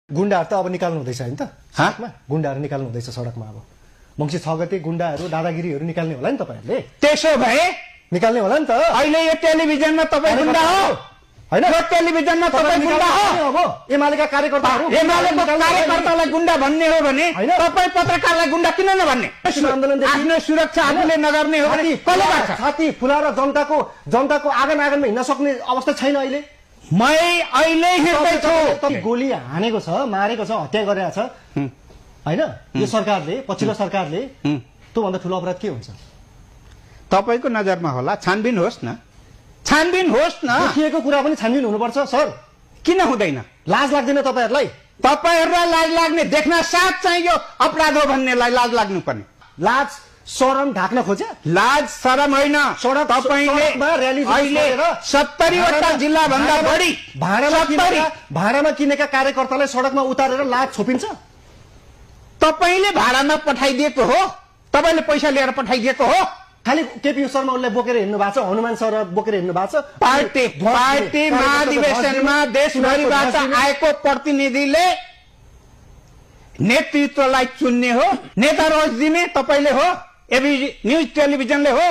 गुण्डाहरु त अब निकाल्नु हुँदैछ हैन त सडकमा गुण्डाहरु निकाल्नु हुँदैछ सडकमा अब मंसी 6 गते गुण्डाहरु दादागिरीहरु निकाल्ने होला नि तपाईहरुले त्यसो भए निकाल्ने होला नि त अहिले यो टेलिभिजनमा तपाई गुण्डा हो हैन यो टेलिभिजनमा तपाई गुण्डा हो अब एमालेका कार्यकर्ताहरु एमालेको कार्यकर्तालाई गुण्डा भन्ने हो भने तपाई पत्रकारलाई गुण्डा किन नभन्ने आन्दोलनदेखि आफ्नो सुरक्षा आफूले नगर्ने हो भने कसले गर्छ छाती फुलाएर जनताको आगनमा हिँड्न सक्ने अवस्था छैन अहिले मै अहिले हिँड्दै छु गोली हानेको छ मारेको छ हत्या गरेको छ हैन यो सरकारले पछिल्लो सरकारले त्यो भन्दा ठूलो अपराध के हुन्छ तपाईको नजरमा होला छानबिन होस् न देखिएको कुरा पनि छानबिन हुनुपर्छ सर किन हुँदैन लाज लाग्दैन तपाईहरुलाई लाज लाग्ने देख्न साथ चाहिँ यो अपराध हो भन्नेलाई लाज लाग्नु पर्ने लाज शरम ढाक्न खोज्या लाज शरम होइन तपाईले अहिले 70 वटा जिल्ला भन्दा बढी भाडामा किनेका कार्यकर्तालाई सडकमा उतारेर लाज छोपिन्छ तपाईले भाडामा पठाइदिएको हो तपाईले पैसा लिएर पठाइदिएको हो खाली केपी शर्मा उनले बोकेर हिँड्नु भएको छ हनुमान सर बोकेर हिँड्नु भएको छ पार्टी महाधिवेशनमा देशभरिबाट आएको प्रतिनिधिले नेतृत्वलाई चुन्ने हो नेता रोज दिने तपाईले हो एबी न्यूज टेलिभिजनले हो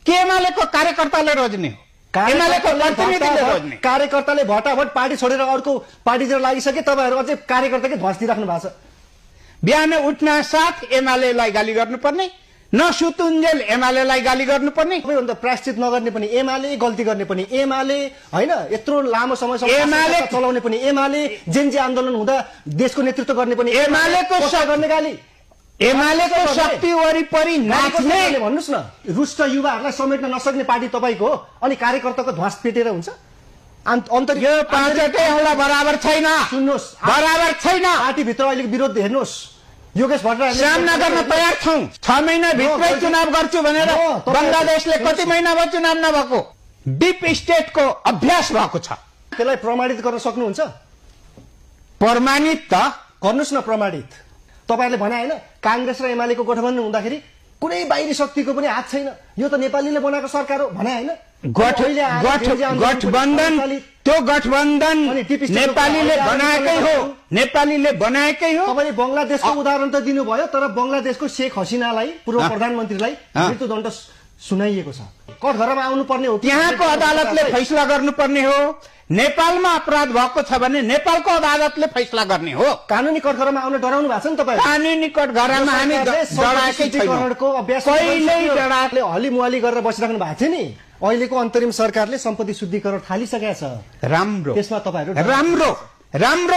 के एमालेको कार्यकर्ताले रोज्ने हो एमालेको प्रतिनिधिले रोज्ने कार्यकर्ताले भटाभट पार्टी छोडेर अर्को पार्टीतिर लागिसके तपाईहरु अझै कार्यकर्ताकै ध्वस दिइराख्नु भएको छ बिहान उठ्न साथ एमालेलाई गाली गर्नुपर्ने नसुतुन्जेल एमालेलाई गाली गर्नुपर्ने सबैभन्दा प्रायश्चित नगर्ने पनि एमाले गल्ती गर्ने पनि एमाले हैन यत्रो लामो समयसम्म एमाले चलाउने पनि एमाले जेनजी आन्दोलन हुँदा देशको नेतृत्व गर्ने पनि एमालेको गर्ने गाली एमालेको शक्ति वरिपरि नाच्ने भन्नुस् न रुष्ट युवाहरुलाई समेट्न नसक्ने पार्टी तपाईको अनि कार्यकर्ताको ध्वस पेटेर हुन्छ यो पाँचटै होला बराबर छैन सुन्नुस् बराबर छैन पार्टी भित्र अहिले विरोध हेर्नुस् योगेश भट्टराईले सामना गर्न तयार छौं 6 महिना भित्रै चुनाव गर्छु भनेर बंगलादेशले कति महिना भयो चुनाव नभएको डीप स्टेटको अभ्यास भएको छ त्यसलाई प्रमाणित गर्न सक्नुहुन्छ प्रमाणित त गर्नुस् न प्रमाणित तपाईहरुले भने हैन कांग्रेस र एमालेको गठबन्धन हुँदाखेरि कुनै बाहिरी शक्तिको पनि हात छैन यो त नेपालीले बनाएको सरकार हो भने हैन गठबन्धन त्यो गठबन्धन नेपालीले बनाएकै हो तपाईले बंगलादेशको उदाहरण त दिनुभयो तर बंगलादेशको शेख हसिनालाई पूर्व प्रधानमन्त्रीलाई मृत्युदण्ड सुनाइएको छ कठघरमा आउनु पर्ने हो त्यहाँको अदालतले फैसला गर्नुपर्ने हो नेपालमा अपराध भएको छ भने नेपालको अदालतले फैसला गर्ने हो कानुनी कठघरमा आउन डराउनु भएको छ नि तपाई कानुनी कठघरमा हामी डराएकै छैनौं कहिल्यै डराले हलिमुहाली गरेर बसिराख्नु भएको थियो नि अहिलेको अन्तरिम सरकारले सम्पत्ति शुद्धिकरण थालिसकेको छ राम्रो त्यसमा तपाईहरु राम्रो